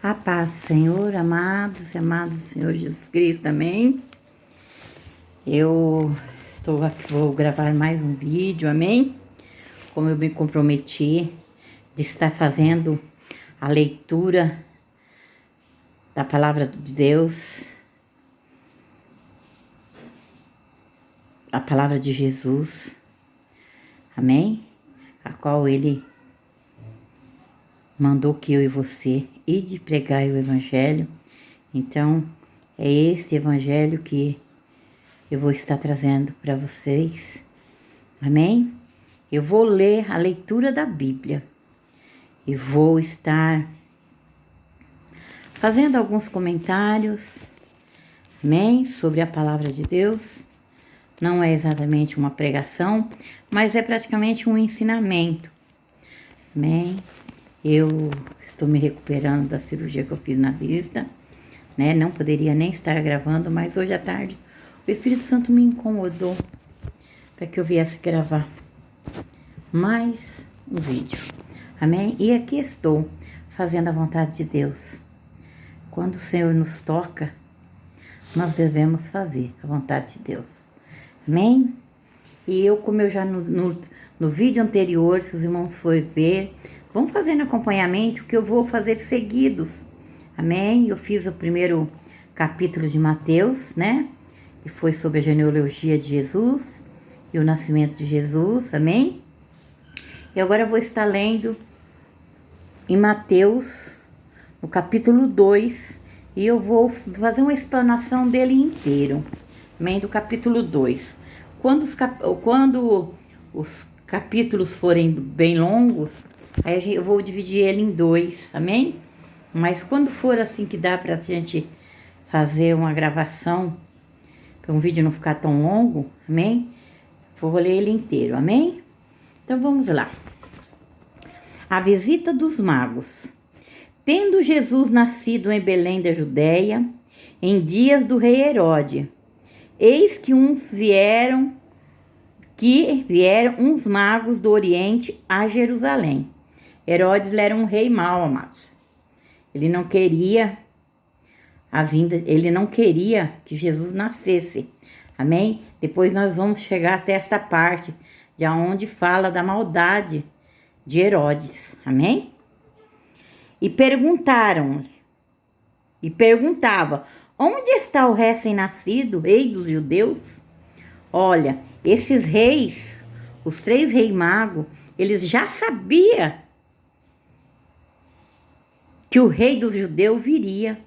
A paz do Senhor, amados e amados do Senhor Jesus Cristo, amém? Eu estou aqui, vou gravar mais um vídeo, amém? Como eu me comprometi de estar fazendo a leitura da palavra de Deus, a palavra de Jesus, amém? A qual Ele mandou que eu e você ide pregar o Evangelho. Então, é esse Evangelho que eu vou estar trazendo para vocês, amém? Eu vou ler a leitura da Bíblia e vou estar fazendo alguns comentários, amém? Sobre a palavra de Deus. Não é exatamente uma pregação, mas é praticamente um ensinamento, amém? Eu estou me recuperando da cirurgia que eu fiz na vista, né? Não poderia nem estar gravando, mas hoje à tarde o Espírito Santo me incomodou para que eu viesse gravar mais um vídeo, amém? E aqui estou fazendo a vontade de Deus. Quando o Senhor nos toca, nós devemos fazer a vontade de Deus, amém? E eu, como eu já no vídeo anterior, se os irmãos forem ver, vão fazendo acompanhamento que eu vou fazer seguidos, amém? Eu fiz o primeiro capítulo de Mateus, né? Que foi sobre a genealogia de Jesus e o nascimento de Jesus, amém? E agora eu vou estar lendo em Mateus, no capítulo 2, e eu vou fazer uma explanação dele inteiro, amém? Do capítulo 2. Quando os capítulos forem bem longos, aí eu vou dividir ele em 2, amém? Mas quando for assim que dá pra gente fazer uma gravação, para um vídeo não ficar tão longo, amém? Vou ler ele inteiro, amém? Então vamos lá. A visita dos magos. Tendo Jesus nascido em Belém da Judéia, em dias do rei Herodes, eis que vieram uns magos do Oriente a Jerusalém. Herodes era um rei mau, amados. Ele não queria que Jesus nascesse. Amém? Depois nós vamos chegar até esta parte, de onde fala da maldade de Herodes. Amém? E perguntava: onde está o recém-nascido, rei dos judeus? Olha, esses reis, os 3 reis magos, eles já sabiam que o rei dos judeus viria.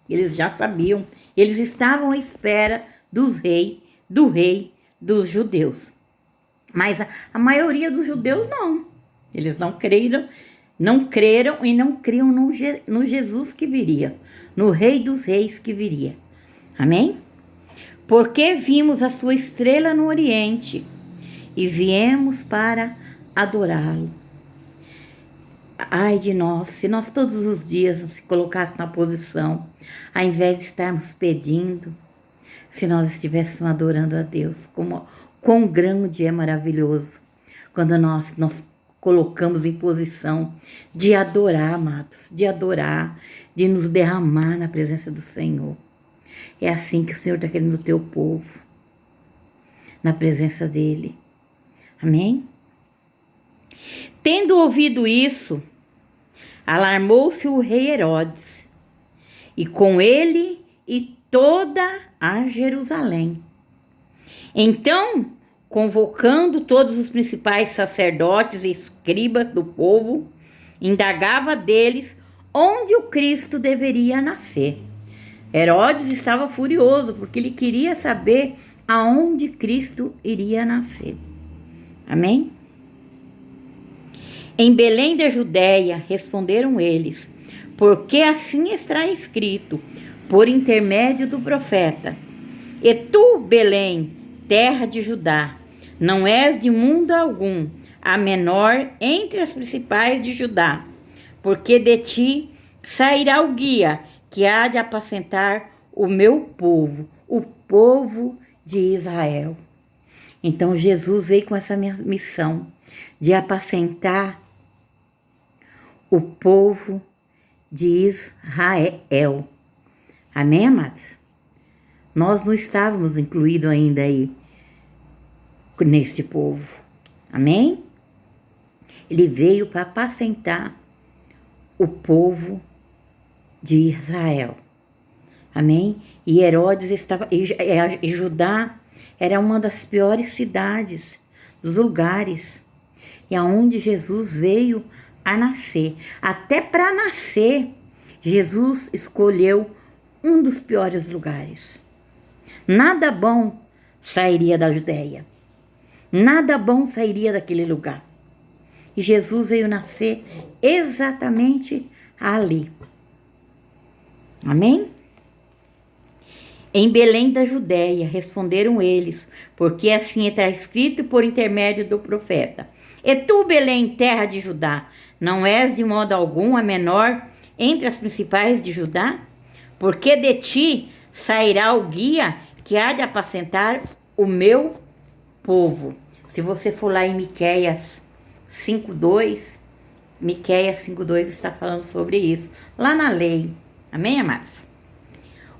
Eles já sabiam. Eles estavam à espera do rei dos judeus. Mas a maioria dos judeus não. Eles não creram e não criam no Jesus que viria, no rei dos reis que viria. Amém? Porque vimos a sua estrela no Oriente e viemos para adorá-lo. Ai de nós, se nós todos os dias nos colocássemos na posição, ao invés de estarmos pedindo, se nós estivéssemos adorando a Deus, quão grande é maravilhoso, quando nós colocamos em posição de adorar, amados, de adorar, de nos derramar na presença do Senhor. É assim que o Senhor está querendo o teu povo, na presença dEle. Amém? Tendo ouvido isso, alarmou-se o rei Herodes, e com ele e toda a Jerusalém. Então, convocando todos os principais sacerdotes e escribas do povo, indagava deles onde o Cristo deveria nascer. Herodes estava furioso, porque ele queria saber aonde Cristo iria nascer. Amém? Em Belém da Judéia, responderam eles, porque assim está escrito, por intermédio do profeta: E tu, Belém, terra de Judá, não és de mundo algum, a menor entre as principais de Judá, porque de ti sairá o guia que há de apacentar o meu povo, o povo de Israel. Então Jesus veio com essa missão de apacentar o povo de Israel. Amém, amados? Nós não estávamos incluídos ainda aí neste povo. Amém? Ele veio para apacentar o povo de Israel. Amém? E Herodes estava... E Judá era uma das piores cidades, dos lugares, e aonde Jesus veio a nascer. Até para nascer, Jesus escolheu um dos piores lugares. Nada bom sairia da Judéia. Nada bom sairia daquele lugar. E Jesus veio nascer exatamente ali. Amém? Em Belém da Judéia, responderam eles, porque assim está escrito por intermédio do profeta. E tu, Belém, terra de Judá, não és de modo algum a menor entre as principais de Judá? Porque de ti sairá o guia que há de apacentar o meu povo. Se você for lá em Miqueias 5:2, Miqueias 5:2 está falando sobre isso, lá na lei. Amém, amados?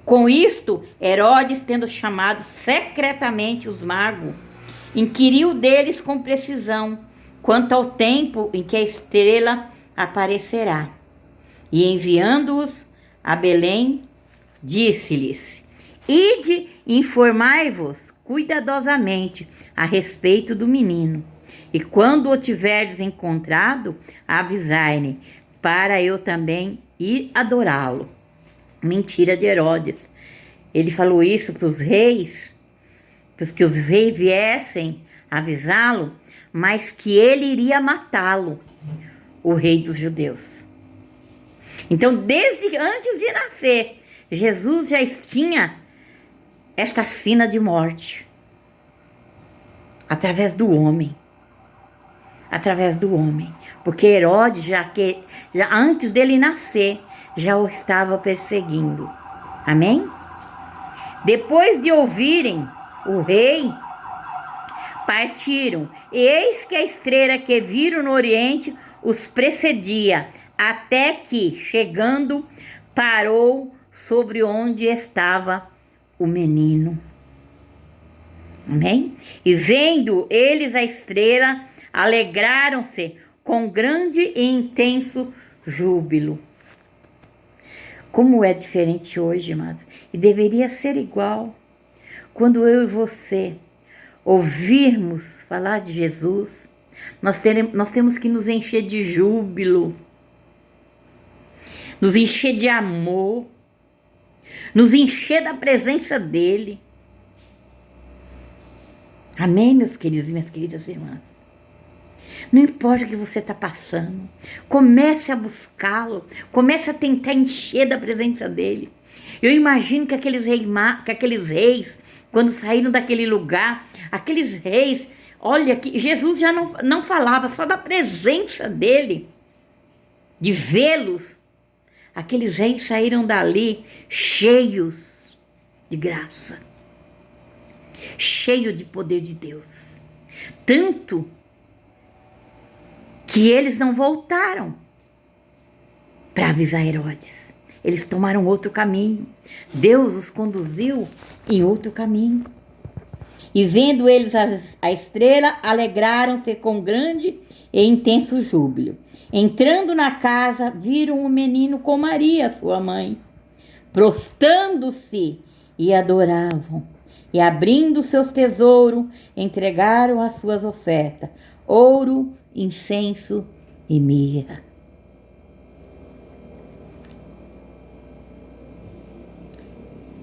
Com isto, Herodes, tendo chamado secretamente os magos, inquiriu deles com precisão quanto ao tempo em que a estrela aparecerá. E enviando-os a Belém, disse-lhes: Ide, informai-vos cuidadosamente a respeito do menino, e quando o tiverdes encontrado, avisai-me, para eu também ir adorá-lo. Mentira de Herodes. Ele falou isso para os reis, para que os reis viessem avisá-lo, mas que ele iria matá-lo, o rei dos judeus. Então, desde antes de nascer, Jesus já tinha esta sina de morte, através do homem. Através do homem. Porque Herodes, já antes dele nascer, já o estava perseguindo. Amém? Depois de ouvirem o rei, partiram. E eis que a estrela que viram no oriente os precedia, até que, chegando, parou sobre onde estava o menino. Amém? E vendo eles a estrela, alegraram-se com grande e intenso júbilo. Como é diferente hoje, amado. E deveria ser igual. Quando eu e você ouvirmos falar de Jesus, nós temos que nos encher de júbilo, nos encher de amor, nos encher da presença dele. Amém, meus queridos e minhas queridas irmãs? Não importa o que você está passando, comece a buscá-lo, comece a tentar encher da presença dele. Eu imagino que aqueles reis, quando saíram daquele lugar, aqueles reis, olha, que Jesus já não falava, só da presença dele, de vê-los. Aqueles reis saíram dali cheios de graça, cheios de poder de Deus. Tanto que eles não voltaram para avisar Herodes. Eles tomaram outro caminho. Deus os conduziu em outro caminho. E vendo eles a estrela, alegraram-se com grande e intenso júbilo. Entrando na casa, viram o menino com Maria, sua mãe. Prostrando-se e adoravam. E abrindo seus tesouros, entregaram as suas ofertas: ouro, incenso e mirra.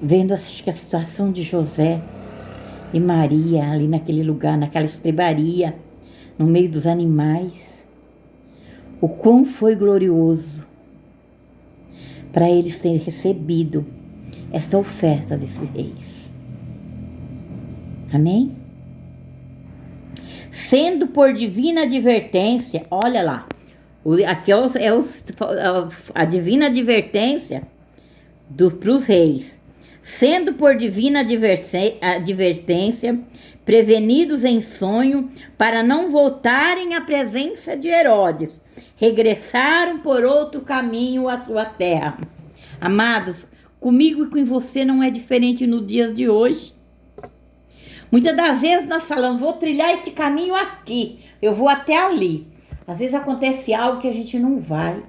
Vendo, acho que a situação de José e Maria ali naquele lugar, naquela estrebaria, no meio dos animais, o quão foi glorioso para eles terem recebido esta oferta desses reis. Amém? Sendo por divina advertência, olha lá, aqui a divina advertência para os reis. Sendo por divina advertência, prevenidos em sonho, para não voltarem à presença de Herodes, regressaram por outro caminho à sua terra. Amados, comigo e com você não é diferente nos dias de hoje. Muitas das vezes nós falamos, vou trilhar este caminho aqui, eu vou até ali. Às vezes acontece algo que a gente não vai.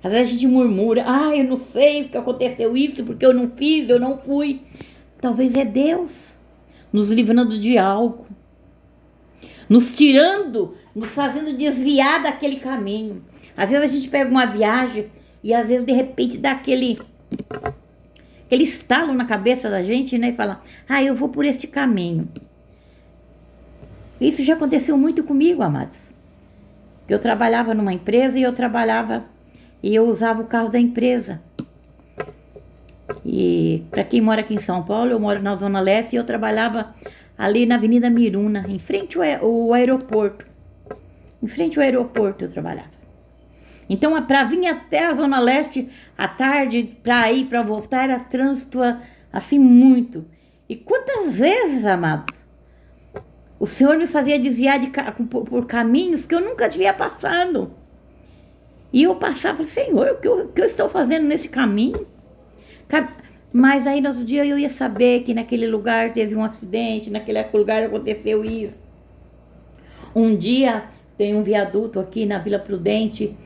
Às vezes a gente murmura, eu não sei porque aconteceu isso, porque eu não fiz, eu não fui. Talvez é Deus nos livrando de algo, nos tirando, nos fazendo desviar daquele caminho. Às vezes a gente pega uma viagem e às vezes de repente dá aquele estalo na cabeça da gente, né? E fala, eu vou por este caminho. Isso já aconteceu muito comigo, amados. Eu trabalhava numa empresa e eu usava o carro da empresa. E para quem mora aqui em São Paulo, eu moro na Zona Leste e eu trabalhava ali na Avenida Miruna, em frente ao aeroporto. Em frente ao aeroporto eu trabalhava. Então, para vir até a Zona Leste à tarde, para ir, para voltar, era trânsito assim muito. E quantas vezes, amados, o Senhor me fazia desviar por caminhos que eu nunca devia passado. E eu passava, Senhor, o que eu estou fazendo nesse caminho? Mas aí no outro dia eu ia saber que naquele lugar teve um acidente, naquele lugar aconteceu isso. Um dia tem um viaduto aqui na Vila Prudente,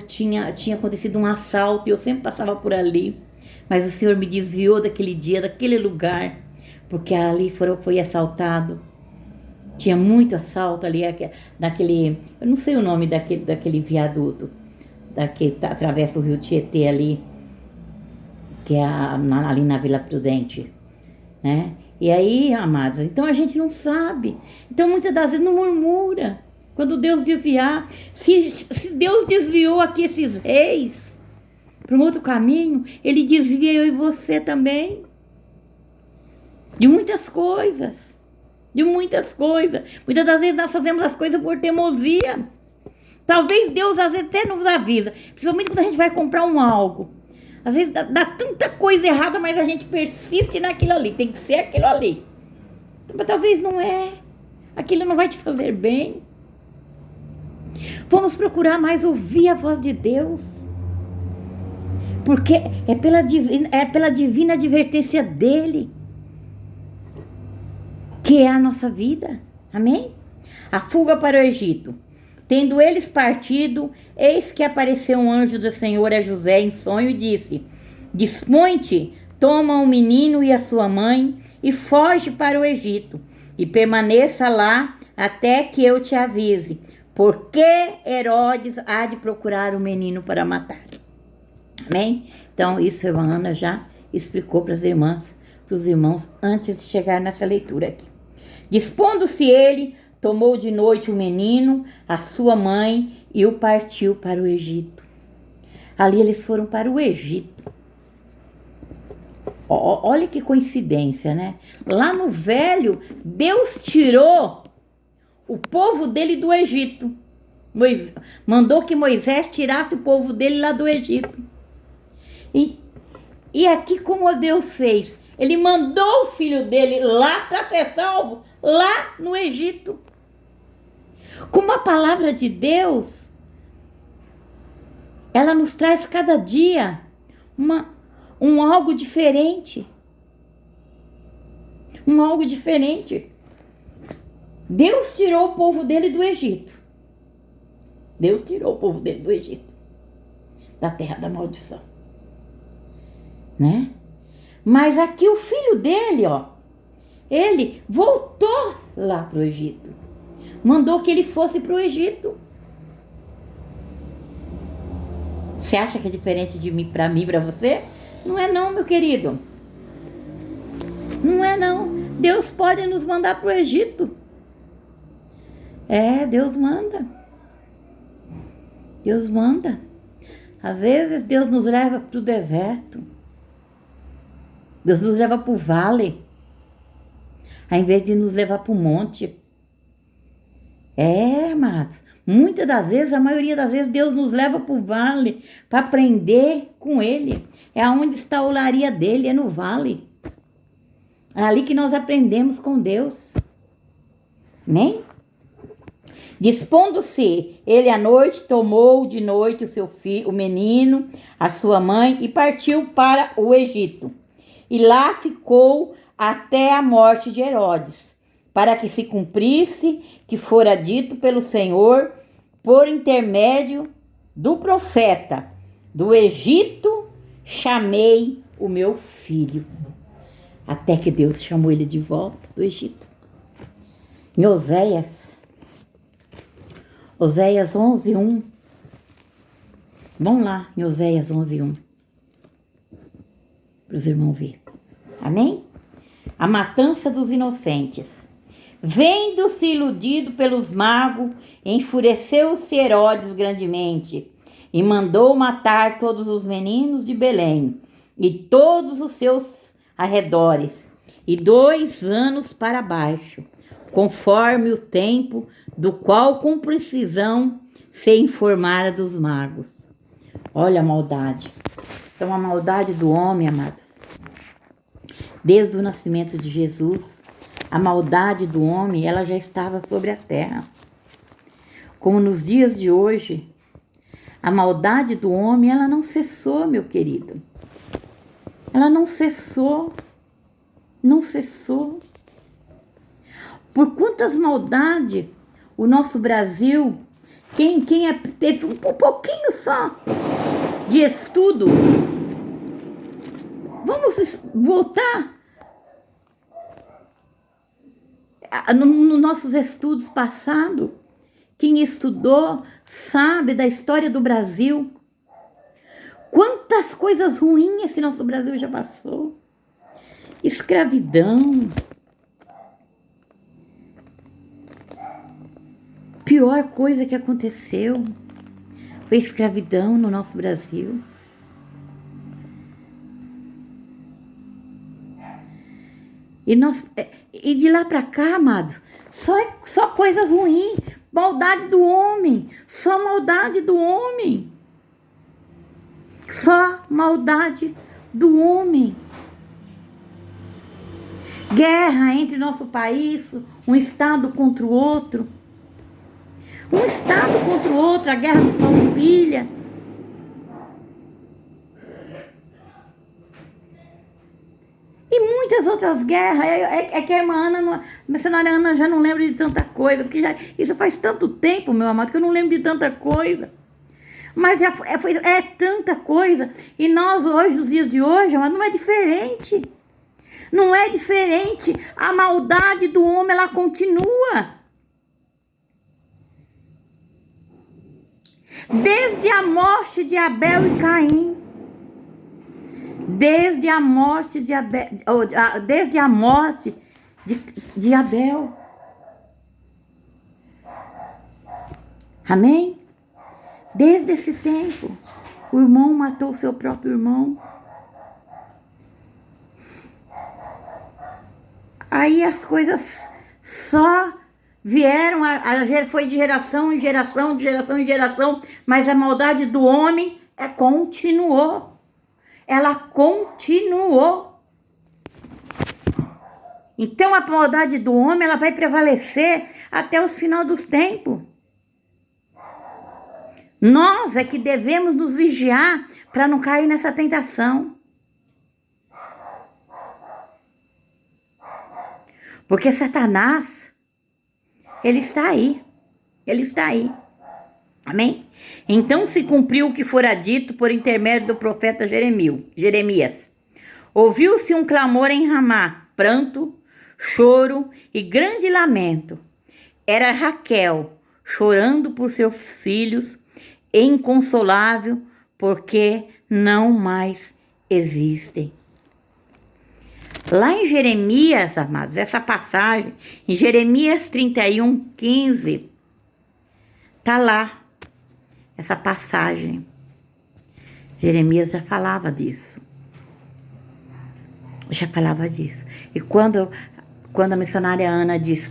tinha acontecido um assalto e eu sempre passava por ali. Mas o Senhor me desviou daquele dia, daquele lugar, porque ali foi assaltado. Tinha muito assalto ali, eu não sei o nome daquele viaduto, que atravessa o rio Tietê ali, que é ali na Vila Prudente, né? E aí, amados, então a gente não sabe. Então muitas das vezes não murmura. Quando Deus desviar, se Deus desviou aqui esses reis para um outro caminho, Ele desvia eu e você também. De muitas coisas. De muitas coisas. Muitas das vezes nós fazemos as coisas por teimosia. Talvez Deus às vezes até nos avisa. Principalmente quando a gente vai comprar algo. Às vezes dá tanta coisa errada, mas a gente persiste naquilo ali. Tem que ser aquilo ali. Mas talvez não é. Aquilo não vai te fazer bem. Vamos procurar mais ouvir a voz de Deus. Porque é pela divina advertência dEle que é a nossa vida. Amém? A fuga para o Egito. Tendo eles partido, eis que apareceu um anjo do Senhor a José em sonho e disse: Dispõe-te, toma o menino e a sua mãe e foge para o Egito e permaneça lá até que eu te avise, porque Herodes há de procurar o menino para matar. Amém? Então isso a irmã Ana já explicou para as irmãs, para os irmãos, antes de chegar nessa leitura aqui. Dispondo-se ele, tomou de noite o menino, a sua mãe, e o partiu para o Egito. Ali eles foram para o Egito. Olha que coincidência, né? Lá no Velho, Deus tirou o povo dele do Egito. Mandou que Moisés tirasse o povo dele lá do Egito. E aqui como Deus fez? Ele mandou o filho dele lá para ser salvo, lá no Egito. Como a palavra de Deus, ela nos traz cada dia algo diferente. Algo diferente. Deus tirou o povo dele do Egito. Deus tirou o povo dele do Egito. Da terra da maldição. Né? Mas aqui o filho dele, ele voltou lá para o Egito. Mandou que ele fosse para o Egito. Você acha que é diferente de mim, para você? Não é não, meu querido. Não é não. Deus pode nos mandar para o Egito. Deus manda. Deus manda. Às vezes Deus nos leva para o deserto. Deus nos leva para o vale, ao invés de nos levar para o monte. Amados, muitas das vezes, a maioria das vezes, Deus nos leva para o vale, para aprender com Ele. É onde está a olaria dele, é no vale. É ali que nós aprendemos com Deus. Amém? Dispondo-se ele à noite, tomou de noite o seu filho, o menino, a sua mãe, e partiu para o Egito. E lá ficou até a morte de Herodes, para que se cumprisse que fora dito pelo Senhor por intermédio do profeta: do Egito chamei o meu filho. Até que Deus chamou ele de volta do Egito. Em Oséias 11:1. Vamos lá, em Oséias 11:1. Para os irmãos verem. Amém? A matança dos inocentes. Vendo-se iludido pelos magos, enfureceu-se Herodes grandemente e mandou matar todos os meninos de Belém e todos os seus arredores, e 2 anos para baixo, conforme o tempo do qual com precisão se informara dos magos. Olha a maldade. Então a maldade do homem, amados, desde o nascimento de Jesus, a maldade do homem, ela já estava sobre a terra. Como nos dias de hoje, a maldade do homem, ela não cessou, meu querido. Ela não cessou. Não cessou. Por quantas maldades o nosso Brasil, quem teve um pouquinho só de estudo, vamos voltar nos nossos estudos passados. Quem estudou sabe da história do Brasil. Quantas coisas ruins esse nosso Brasil já passou. Escravidão. Pior coisa que aconteceu foi escravidão no nosso Brasil. E de lá para cá, amado, só coisas ruins. Maldade do homem. Só maldade do homem. Só maldade do homem. Guerra entre nosso país, um estado contra o outro. Um estado contra o outro, a guerra dos farroupilhas. E muitas outras guerras. É que a irmã Ana, a missionária Ana já não lembra de tanta coisa, porque isso faz tanto tempo, meu amado, que eu não lembro de tanta coisa. Mas é tanta coisa. E nós hoje, nos dias de hoje, amado, não é diferente. Não é diferente. A maldade do homem, ela continua. Desde a morte de Abel e Caim. Desde a morte de Abel. Desde a morte de Abel. Amém? Desde esse tempo, o irmão matou o seu próprio irmão. Aí as coisas só vieram, foi de geração em geração, de geração em geração, mas a maldade do homem continuou. Ela continuou. Então a maldade do homem, ela vai prevalecer até o final dos tempos. Nós é que devemos nos vigiar para não cair nessa tentação. Porque Satanás, ele está aí. Ele está aí. Amém? Então se cumpriu o que fora dito por intermédio do profeta Jeremias. Ouviu-se um clamor em Ramá, pranto, choro e grande lamento. Era Raquel, chorando por seus filhos, inconsolável, porque não mais existem. Lá em Jeremias, amados, essa passagem, em Jeremias 31:15, tá lá essa passagem. Jeremias já falava disso. E quando a missionária Ana diz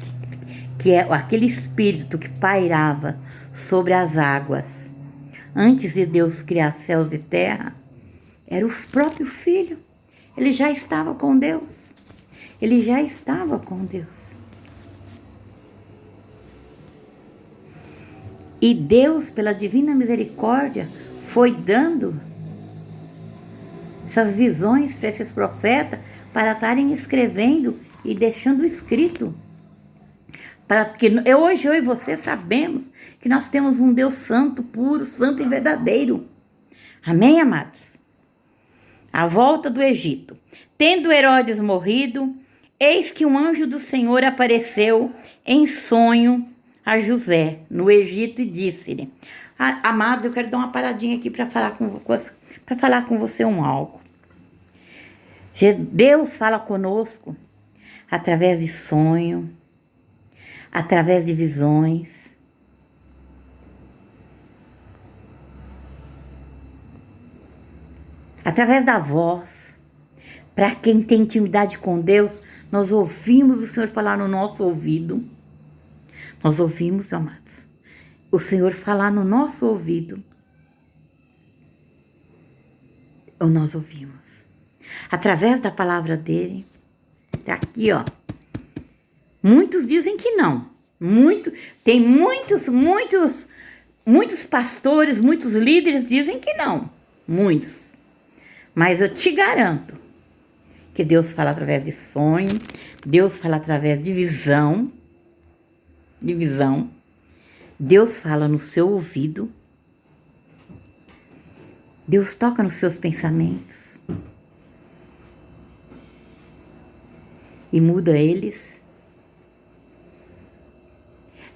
que é aquele espírito que pairava sobre as águas, antes de Deus criar céus e terra, era o próprio Filho. Ele já estava com Deus. Ele já estava com Deus. E Deus, pela divina misericórdia, foi dando essas visões para esses profetas, para estarem escrevendo e deixando escrito. Porque hoje eu e você sabemos que nós temos um Deus santo, puro, santo e verdadeiro. Amém, amados? A volta do Egito. Tendo Herodes morrido, eis que um anjo do Senhor apareceu em sonho a José, no Egito, e disse-lhe: Amado, eu quero dar uma paradinha aqui para falar com você algo. Deus fala conosco através de sonho, através de visões. Através da voz. Para quem tem intimidade com Deus, nós ouvimos o Senhor falar no nosso ouvido. Nós ouvimos, amados, o Senhor falar no nosso ouvido. Ou nós ouvimos. Através da palavra dele. Tá aqui, ó. Muitos dizem que não. Tem muitos pastores, muitos líderes dizem que não. Muitos. Mas eu te garanto que Deus fala através de sonho, Deus fala através de visão. Deus fala no seu ouvido. Deus toca nos seus pensamentos. E muda eles.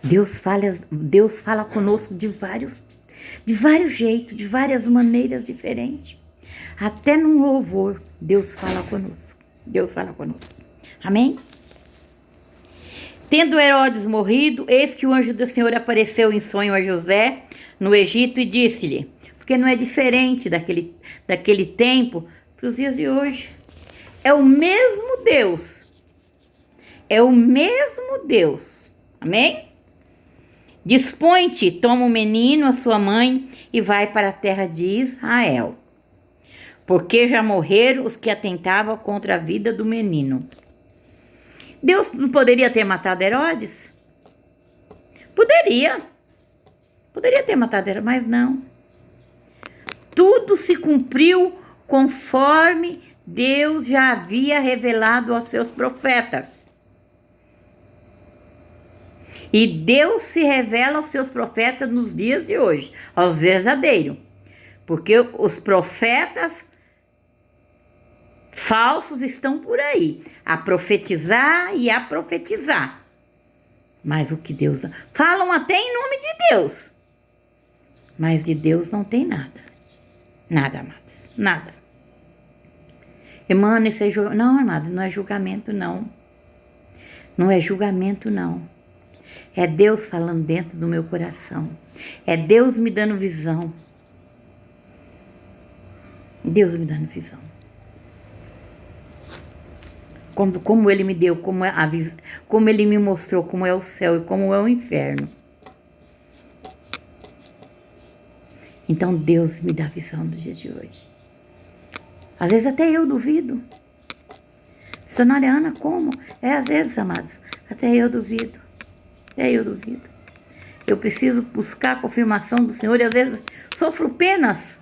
Deus fala conosco de vários jeitos, de várias maneiras diferentes. Até num louvor, Deus fala conosco. Amém? Tendo Herodes morrido, eis que o anjo do Senhor apareceu em sonho a José no Egito e disse-lhe, porque não é diferente daquele tempo para os dias de hoje. É o mesmo Deus. Amém? Dispõe-te, toma o menino, a sua mãe, e vai para a terra de Israel. Porque já morreram os que atentavam contra a vida do menino. Deus não poderia ter matado Herodes? Poderia ter matado Herodes, mas não. Tudo se cumpriu conforme Deus já havia revelado aos seus profetas. E Deus se revela aos seus profetas nos dias de hoje, aos verdadeiros. Porque os profetas falsos estão por aí, a profetizar e a profetizar. Mas o que Deus... Falam até em nome de Deus. Mas de Deus não tem nada. Nada, amados. Nada. Irmã, isso é julgamento. Não, amado, não é julgamento, não. Não é julgamento, não. É Deus falando dentro do meu coração. É Deus me dando visão. Deus me dando visão. Como Ele me deu, como Ele me mostrou como é o céu e como é o inferno. Então Deus me dá visão do dia de hoje. Às vezes até eu duvido. Dona Ana, como? Às vezes, amados, até eu duvido. Eu preciso buscar a confirmação do Senhor e às vezes sofro penas.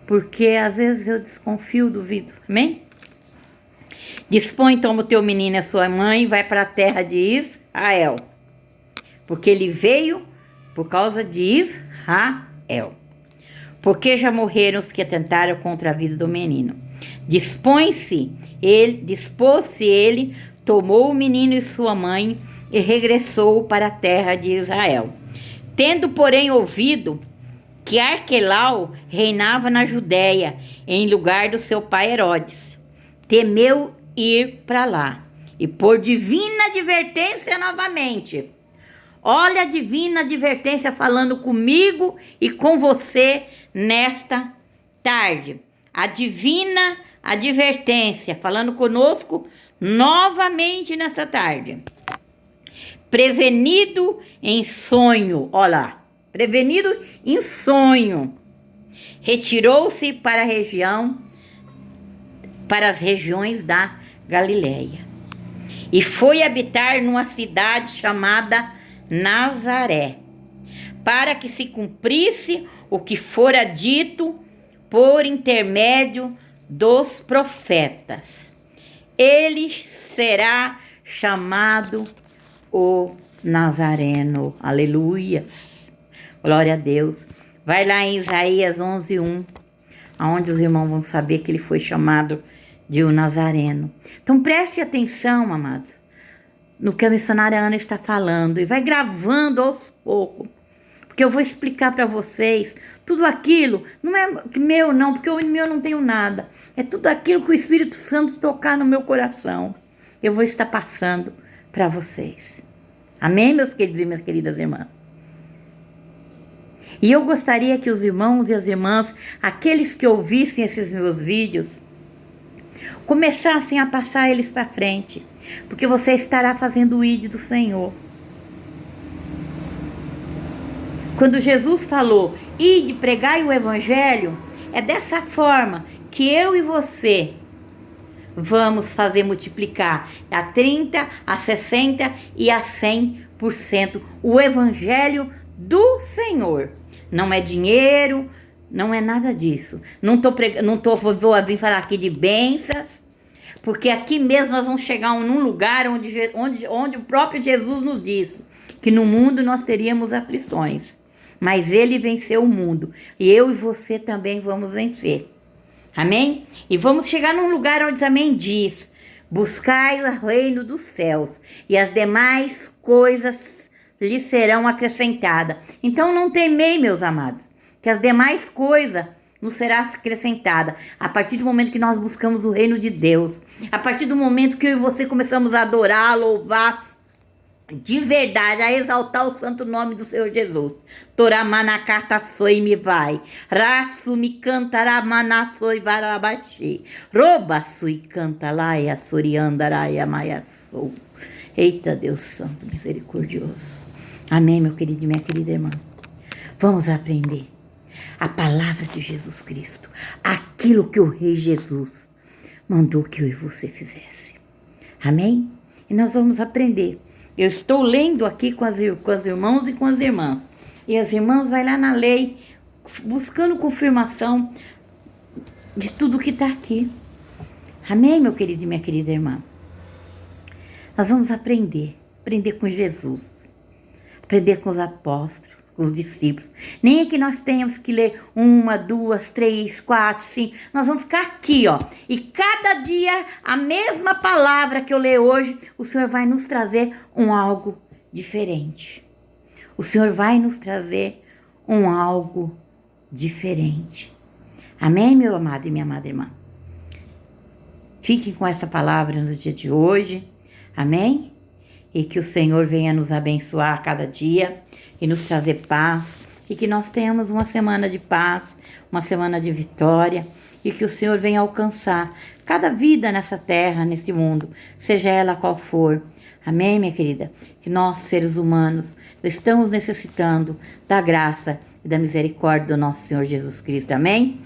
Porque às vezes eu desconfio, duvido. Amém? Dispõe, toma o teu menino e a sua mãe e vai para a terra de Israel. Porque ele veio por causa de Israel. Porque já morreram os que atentaram contra a vida do menino. Dispôs-se ele, tomou o menino e sua mãe e regressou para a terra de Israel. Tendo, porém, ouvido que Arquelau reinava na Judéia, em lugar do seu pai Herodes, temeu ir para lá. E por divina advertência novamente. Olha a divina advertência falando comigo e com você nesta tarde. A divina advertência falando conosco novamente nesta tarde. Prevenido em sonho, olha lá, prevenido em sonho, retirou-se para as regiões da Galileia e foi habitar numa cidade chamada Nazaré, para que se cumprisse o que fora dito por intermédio dos profetas. Ele será chamado o Nazareno. Aleluia. Glória a Deus. Vai lá em Isaías 11:1, onde os irmãos vão saber que ele foi chamado de o Nazareno. Então preste atenção, amados, no que a missionária Ana está falando. E vai gravando aos poucos. Porque eu vou explicar para vocês tudo aquilo. Não é meu não, porque o meu não tenho nada. É tudo aquilo que o Espírito Santo tocar no meu coração. Eu vou estar passando para vocês. Amém, meus queridos e minhas queridas irmãs? E eu gostaria que os irmãos e as irmãs, aqueles que ouvissem esses meus vídeos, começassem a passar eles para frente. Porque você estará fazendo o ID do Senhor. Quando Jesus falou, ide, pregai o Evangelho, é dessa forma que eu e você vamos fazer multiplicar a 30, a 60 e a 100% o Evangelho do Senhor. Não é dinheiro, não é nada disso. Vou vir falar aqui de bênçãos, porque aqui mesmo nós vamos chegar num lugar onde o próprio Jesus nos disse que no mundo nós teríamos aflições. Mas ele venceu o mundo. E eu e você também vamos vencer. Amém? E vamos chegar num lugar onde também diz: buscai o reino dos céus, e as demais coisas lhe serão acrescentadas. Então não temei, meus amados, que as demais coisas nos serão acrescentadas. A partir do momento que nós buscamos o reino de Deus. A partir do momento que eu e você começamos a adorar, a louvar, de verdade, a exaltar o santo nome do Senhor Jesus. Toramanacata soi me vai. Raço me cantaramana soi varabaxi. Roba sui canta laia soriandaraia maia sou. Eita Deus santo, misericordioso. Amém, meu querido e minha querida irmã. Vamos aprender a palavra de Jesus Cristo. Aquilo que o Rei Jesus mandou que eu e você fizesse. Amém? E nós vamos aprender. Eu estou lendo aqui com os irmãos e com as irmãs. E as irmãs vai lá na lei, buscando confirmação de tudo que está aqui. Amém, meu querido e minha querida irmã? Nós vamos aprender com Jesus, aprender com os apóstolos, com os discípulos. Nem é que nós tenhamos que ler 1, 2, 3, 4, 5. Nós vamos ficar aqui, ó. E cada dia, a mesma palavra que eu leio hoje, o Senhor vai nos trazer algo diferente. O Senhor vai nos trazer algo diferente. Amém, meu amado e minha amada irmã? Fiquem com essa palavra no dia de hoje. Amém? E que o Senhor venha nos abençoar a cada dia e nos trazer paz, e que nós tenhamos uma semana de paz, uma semana de vitória, e que o Senhor venha alcançar cada vida nessa terra, nesse mundo, seja ela qual for. Amém, minha querida? Que nós, seres humanos, estamos necessitando da graça e da misericórdia do nosso Senhor Jesus Cristo. Amém?